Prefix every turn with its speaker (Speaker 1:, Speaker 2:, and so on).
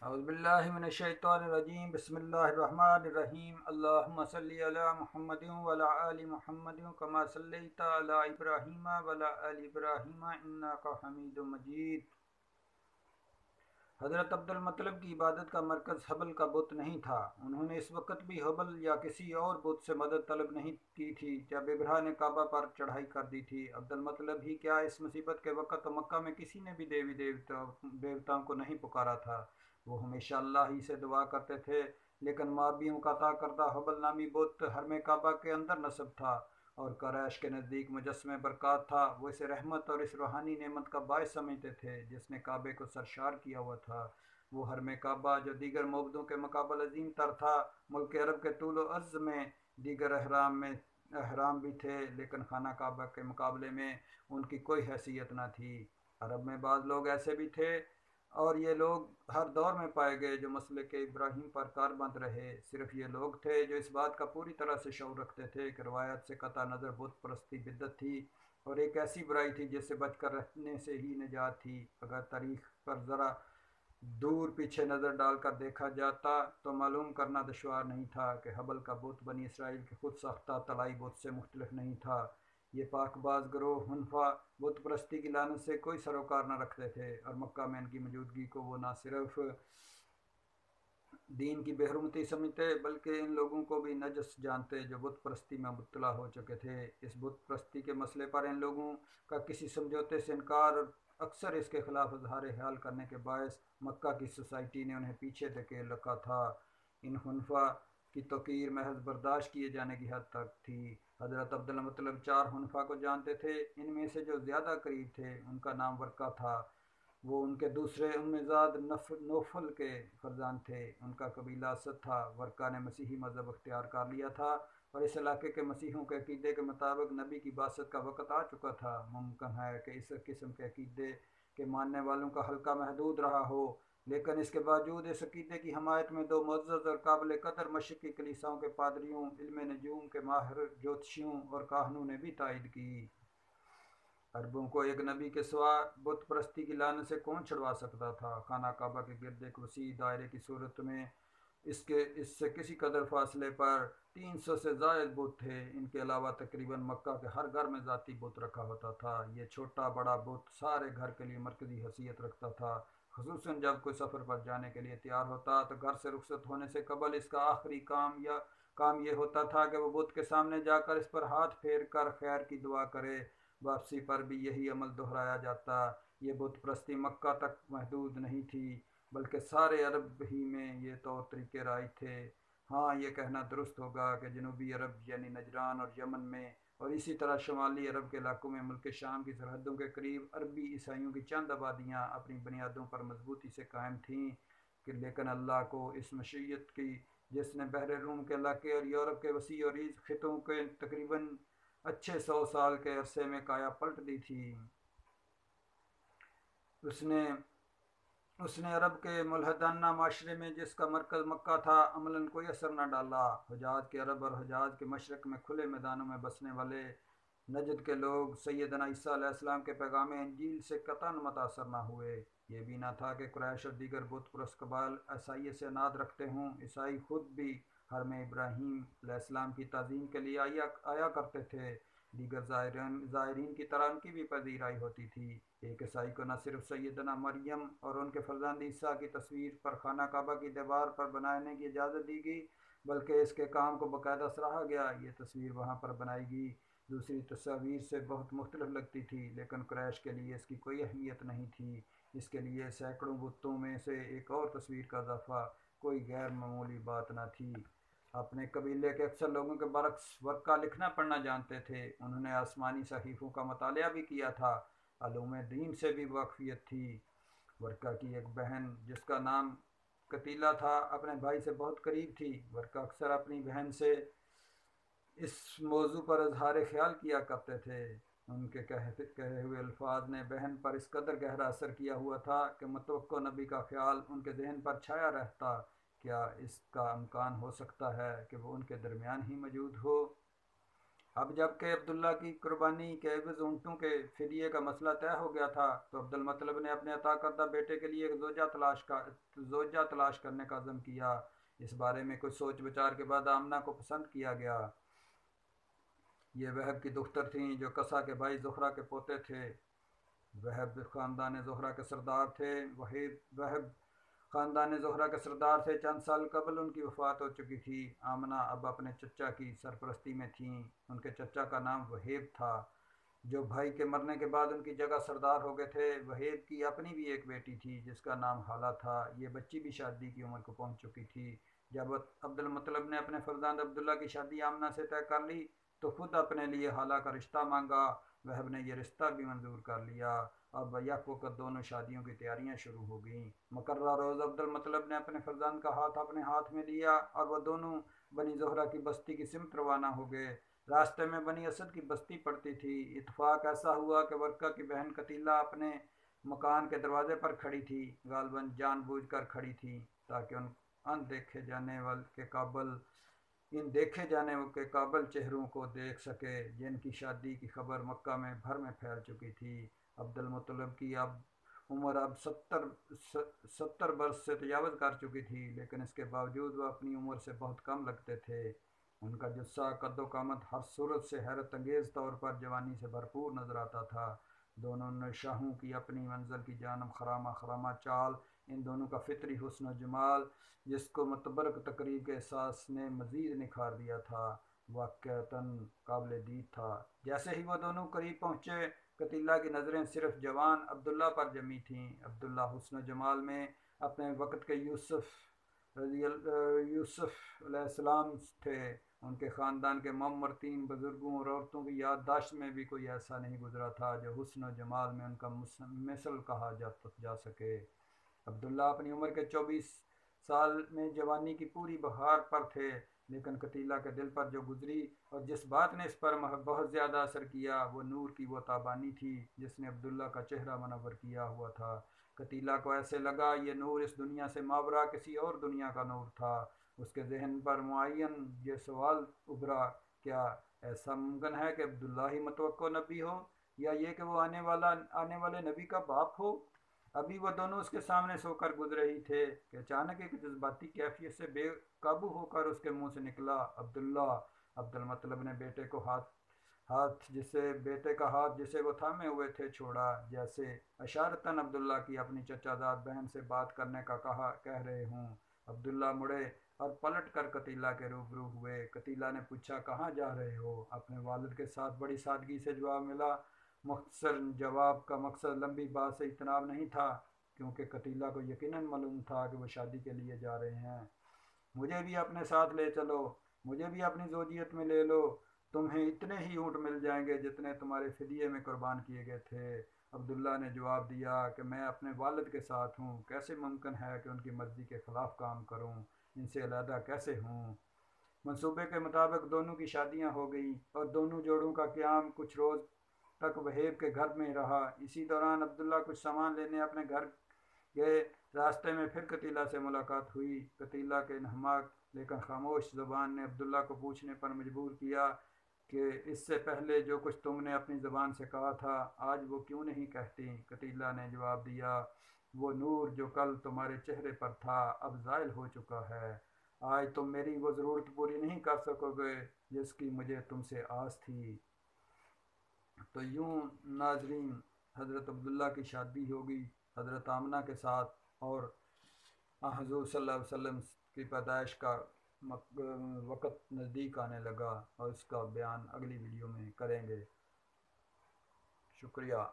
Speaker 1: اعوذ باللہ من الشیطان الرجیم بسم اللہ الرحمن الرحیم اللہم صلی علی محمد وعلی آل محمد کما صلیت علی ابراہیم وعلی آل ابراہیم انک حمید مجید۔ حضرت عبد المطلب کی عبادت کا مرکز حبل کا بت نہیں تھا۔ انہوں نے اس وقت بھی حبل یا کسی اور بت سے مدد طلب نہیں کی تھی جب ابراہ نے کعبہ پر چڑھائی کر دی تھی۔ عبد المطلب ہی کیا، اس مصیبت کے وقت تو مکہ میں کسی نے بھی دیوتاؤں کو نہیں پکارا تھا۔ وہ ہمیشہ اللہ ہی سے دعا کرتے تھے، لیکن مابیوں کا عطا کردہ حبل نامی بت حرم کعبہ کے اندر نصب تھا اور قریش کے نزدیک مجسمہ برکات تھا۔ وہ اسے رحمت اور اس روحانی نعمت کا باعث سمجھتے تھے جس نے کعبے کو سرشار کیا ہوا تھا۔ وہ حرم کعبہ جو دیگر معبودوں کے مقابل عظیم تر تھا، ملک عرب کے طول و عرض میں دیگر احرام بھی تھے، لیکن خانہ کعبہ کے مقابلے میں ان کی کوئی حیثیت نہ تھی۔ عرب میں بعض لوگ ایسے بھی تھے، اور یہ لوگ ہر دور میں پائے گئے، جو مسلک ابراہیم پر کاربند رہے۔ صرف یہ لوگ تھے جو اس بات کا پوری طرح سے شعور رکھتے تھے کہ روایت سے قطع نظر بت پرستی بدعت تھی اور ایک ایسی برائی تھی جس سے بچ کر رہنے سے ہی نجات تھی۔ اگر تاریخ پر ذرا دور پیچھے نظر ڈال کر دیکھا جاتا تو معلوم کرنا دشوار نہیں تھا کہ حبل کا بت بنی اسرائیل کے خود ساختہ طلائی بت سے مختلف نہیں تھا۔ یہ پاک باز گروہ حنفا بت پرستی کی لعنت سے کوئی سروکار نہ رکھتے تھے، اور مکہ میں ان کی موجودگی کو وہ نہ صرف دین کی بے حرمتی سمجھتے بلکہ ان لوگوں کو بھی نجس جانتے جو بت پرستی میں مبتلا ہو چکے تھے۔ اس بت پرستی کے مسئلے پر ان لوگوں کا کسی سمجھوتے سے انکار اور اکثر اس کے خلاف اظہار حال کرنے کے باعث مکہ کی سوسائٹی نے انہیں پیچھے دھکیل رکھا تھا۔ ان حنفا کی توقیر محض برداشت کیے جانے کی حد تک تھی۔ حضرت عبد المطلب 4 حنفا کو جانتے تھے۔ ان میں سے جو زیادہ قریب تھے ان کا نام ورقہ تھا، وہ ان کے دوسرے امزاد نوفل کے فرزند تھے۔ ان کا قبیلہ اسد تھا۔ ورقہ نے مسیحی مذہب اختیار کر لیا تھا اور اس علاقے کے مسیحیوں کے عقیدے کے مطابق نبی کی بعثت کا وقت آ چکا تھا۔ ممکن ہے کہ اس قسم کے عقیدے کے ماننے والوں کا حلقہ محدود رہا ہو، لیکن اس کے باوجود اس عقیدے کی حمایت میں 2 معزز اور قابل قدر مشرقی کلیساؤں کے پادریوں، علم نجوم کے ماہر جوتشیوں اور کاہنوں نے بھی تائید کی۔ عربوں کو ایک نبی کے سوا بت پرستی کی لعنت سے کون چھڑوا سکتا تھا؟ خانہ کعبہ کے گرد ایک وسیع دائرے کی صورت میں اس سے کسی قدر فاصلے پر 300 سے زائد بت تھے۔ ان کے علاوہ تقریباً مکہ کے ہر گھر میں ذاتی بت رکھا ہوتا تھا۔ یہ چھوٹا بڑا بت سارے گھر کے لیے مرکزی حیثیت رکھتا تھا، خصوصاً جب کوئی سفر پر جانے کے لیے تیار ہوتا تو گھر سے رخصت ہونے سے قبل اس کا آخری کام یہ ہوتا تھا کہ وہ بت کے سامنے جا کر اس پر ہاتھ پھیر کر خیر کی دعا کرے۔ واپسی پر بھی یہی عمل دہرایا جاتا۔ یہ بت پرستی مکہ تک محدود نہیں تھی، بلکہ سارے عرب ہی میں یہ طور طریقے رائج تھے۔ ہاں، یہ کہنا درست ہوگا کہ جنوبی عرب یعنی نجران اور یمن میں، اور اسی طرح شمالی عرب کے علاقوں میں ملک شام کی سرحدوں کے قریب عربی عیسائیوں کی چند آبادیاں اپنی بنیادوں پر مضبوطی سے قائم تھیں، لیکن اللہ کو اس مشیت کی جس نے بحر روم کے علاقے اور یورپ کے وسیع و عریض خطوں کے تقریباً اچھے 100 سال کے عرصے میں کایا پلٹ دی تھی، اس نے عرب کے ملحدانہ معاشرے میں جس کا مرکز مکہ تھا عملاً کوئی اثر نہ ڈالا۔ حجاز کے عرب اور حجاز کے مشرق میں کھلے میدانوں میں بسنے والے نجد کے لوگ سیدنا عیسیٰ علیہ السلام کے پیغام انجیل سے قطعاً متاثر نہ ہوئے۔ یہ بھی نہ تھا کہ قریش اور دیگر بت پرست قبائل عیسائیت سے اناد رکھتے ہوں۔ عیسائی خود بھی حرم ابراہیم علیہ السلام کی تعظیم کے لیے آیا کرتے تھے۔ دیگر زائرین کی طرح ان کی بھی پذیرائی ہوتی تھی۔ ایک عیسائی کو نہ صرف سیدنا مریم اور ان کے فرزند عیسیٰ کی تصویر پر خانہ کعبہ کی دیوار پر بنانے کی اجازت دی گئی، بلکہ اس کے کام کو باقاعدہ سراہا گیا۔ یہ تصویر وہاں پر بنائی گئی دوسری تصاویر سے بہت مختلف لگتی تھی، لیکن قریش کے لیے اس کی کوئی اہمیت نہیں تھی۔ اس کے لیے سینکڑوں بتوں میں سے ایک اور تصویر کا اضافہ کوئی غیر معمولی بات نہ تھی۔ اپنے قبیلے کے اکثر لوگوں کے برعکس ورقہ لکھنا پڑھنا جانتے تھے۔ انہوں نے آسمانی صحیفوں کا مطالعہ بھی کیا تھا، علوم دین سے بھی واقفیت تھی۔ ورقہ کی ایک بہن جس کا نام قتیلہ تھا اپنے بھائی سے بہت قریب تھی۔ ورقہ اکثر اپنی بہن سے اس موضوع پر اظہار خیال کیا کرتے تھے۔ ان کے کہے ہوئے الفاظ نے بہن پر اس قدر گہرا اثر کیا ہوا تھا کہ متوقع نبی کا خیال ان کے ذہن پر چھایا رہتا، کیا اس کا امکان ہو سکتا ہے کہ وہ ان کے درمیان ہی موجود ہو؟ اب جب کہ عبداللہ کی قربانی کے عوض اونٹوں کے فدیے کا مسئلہ طے ہو گیا تھا تو عبد المطلب نے اپنے عطا کردہ بیٹے کے لیے ایک زوجہ تلاش کرنے کا عزم کیا۔ اس بارے میں کچھ سوچ بچار کے بعد آمنہ کو پسند کیا گیا۔ یہ وہب کی دختر تھیں جو کسا کے بھائی زہرہ کے پوتے تھے۔ وہب خاندان زہرہ کے سردار تھے۔ وہب خاندان زہرہ کے سردار تھے۔ چند سال قبل ان کی وفات ہو چکی تھی۔ آمنہ اب اپنے چچا کی سرپرستی میں تھیں۔ ان کے چچا کا نام وہیب تھا جو بھائی کے مرنے کے بعد ان کی جگہ سردار ہو گئے تھے۔ وہیب کی اپنی بھی ایک بیٹی تھی جس کا نام حالہ تھا۔ یہ بچی بھی شادی کی عمر کو پہنچ چکی تھی۔ جب عبد المطلب نے اپنے فرزند عبداللہ کی شادی آمنہ سے طے کر لی تو خود اپنے لیے حالہ کا رشتہ مانگا۔ وہب نے یہ رشتہ بھی منظور کر لیا اور بیک وقت دونوں شادیوں کی تیاریاں شروع ہو گئیں۔ مقررہ روز عبد المطلب نے اپنے فرزند کا ہاتھ اپنے ہاتھ میں لیا اور وہ دونوں بنی زہرہ کی بستی کی سمت روانہ ہو گئے۔ راستے میں بنی اسد کی بستی پڑتی تھی۔ اتفاق ایسا ہوا کہ ورقہ کی بہن قتیلہ اپنے مکان کے دروازے پر کھڑی تھی، غالباً جان بوجھ کر کھڑی تھی تاکہ ان دیکھے جانے کے قابل چہروں کو دیکھ سکے جن کی شادی کی خبر مکہ میں بھر میں پھیل چکی تھی۔ عبد المطلب کی عمر اب 70 برس سے تجاوز کر چکی تھی، لیکن اس کے باوجود وہ اپنی عمر سے بہت کم لگتے تھے۔ ان کا جسہ قد و قامت ہر صورت سے حیرت انگیز طور پر جوانی سے بھرپور نظر آتا تھا۔ دونوں نشاہوں کی اپنی منزل کی جانب خرامہ خرامہ چال، ان دونوں کا فطری حسن و جمال جس کو متبرک تقریب کے احساس نے مزید نکھار دیا تھا، واقعتاً قابل دید تھا۔ جیسے ہی وہ دونوں قریب پہنچے، قتیلہ کی نظریں صرف جوان عبداللہ پر جمی تھیں۔ عبداللہ حسن و جمال میں اپنے وقت کے یوسف علیہ السلام تھے۔ ان کے خاندان کے معمر بزرگوں اور عورتوں کی یادداشت میں بھی کوئی ایسا نہیں گزرا تھا جو حسن و جمال میں ان کا مثل کہا جا سکے۔ عبداللہ اپنی عمر کے 24 سال میں جوانی کی پوری بہار پر تھے، لیکن قتیلہ کے دل پر جو گزری اور جس بات نے اس پر بہت زیادہ اثر کیا وہ نور کی وہ تابانی تھی جس نے عبداللہ کا چہرہ منور کیا ہوا تھا۔ قتیلہ کو ایسے لگا یہ نور اس دنیا سے ماورا کسی اور دنیا کا نور تھا۔ اس کے ذہن پر معین یہ سوال ابھرا، کیا ایسا ممکن ہے کہ عبداللہ ہی متوقع نبی ہو، یا یہ کہ وہ آنے والے نبی کا باپ ہو؟ ابھی وہ دونوں اس کے سامنے سو کر گزرے ہی تھے کہ اچانک ایک جذباتی کیفیت سے بے قابو ہو کر اس کے منہ سے نکلا، عبداللہ۔ عبد المطلب نے بیٹے کا ہاتھ جسے وہ تھامے ہوئے تھے چھوڑا، جیسے اشارتاً عبداللہ کی اپنی چچا زاد بہن سے بات کرنے کا کہہ رہے ہوں۔ عبداللہ مڑے اور پلٹ کر قتیلہ کے روبرو ہوئے۔ قتیلہ نے پوچھا، کہاں جا رہے ہو؟ اپنے والد کے ساتھ بڑی سادگی سے جواب ملا۔ مختصر جواب کا مقصد لمبی بات سے اجتناب نہیں تھا، کیونکہ قتیلہ کو یقیناً معلوم تھا کہ وہ شادی کے لیے جا رہے ہیں۔ مجھے بھی اپنے ساتھ لے چلو، مجھے بھی اپنی زوجیت میں لے لو، تمہیں اتنے ہی اونٹ مل جائیں گے جتنے تمہارے فدیے میں قربان کیے گئے تھے۔ عبداللہ نے جواب دیا کہ میں اپنے والد کے ساتھ ہوں، کیسے ممکن ہے کہ ان کی مرضی کے خلاف کام کروں، ان سے علیحدہ کیسے ہوں؟ منصوبے کے مطابق دونوں کی شادیاں ہو گئیں اور دونوں جوڑوں کا قیام کچھ روز تک وہیب کے گھر میں رہا۔ اسی دوران عبداللہ کچھ سامان لینے اپنے گھر گئے۔ راستے میں پھر قتیلہ سے ملاقات ہوئی۔ قتیلہ کے انہماک لیکن خاموش زبان نے عبداللہ کو پوچھنے پر مجبور کیا کہ اس سے پہلے جو کچھ تم نے اپنی زبان سے کہا تھا آج وہ کیوں نہیں کہتی؟ قتیلہ نے جواب دیا، وہ نور جو کل تمہارے چہرے پر تھا اب زائل ہو چکا ہے۔ آج تم میری وہ ضرورت پوری نہیں کر سکو گے جس کی مجھے تم سے آس تھی۔ تو یوں ناظرین، حضرت عبداللہ کی شادی ہوگی حضرت آمنہ کے ساتھ، اور حضور صلی اللہ علیہ وسلم کی پیدائش کا وقت نزدیک آنے لگا، اور اس کا بیان اگلی ویڈیو میں کریں گے۔ شکریہ۔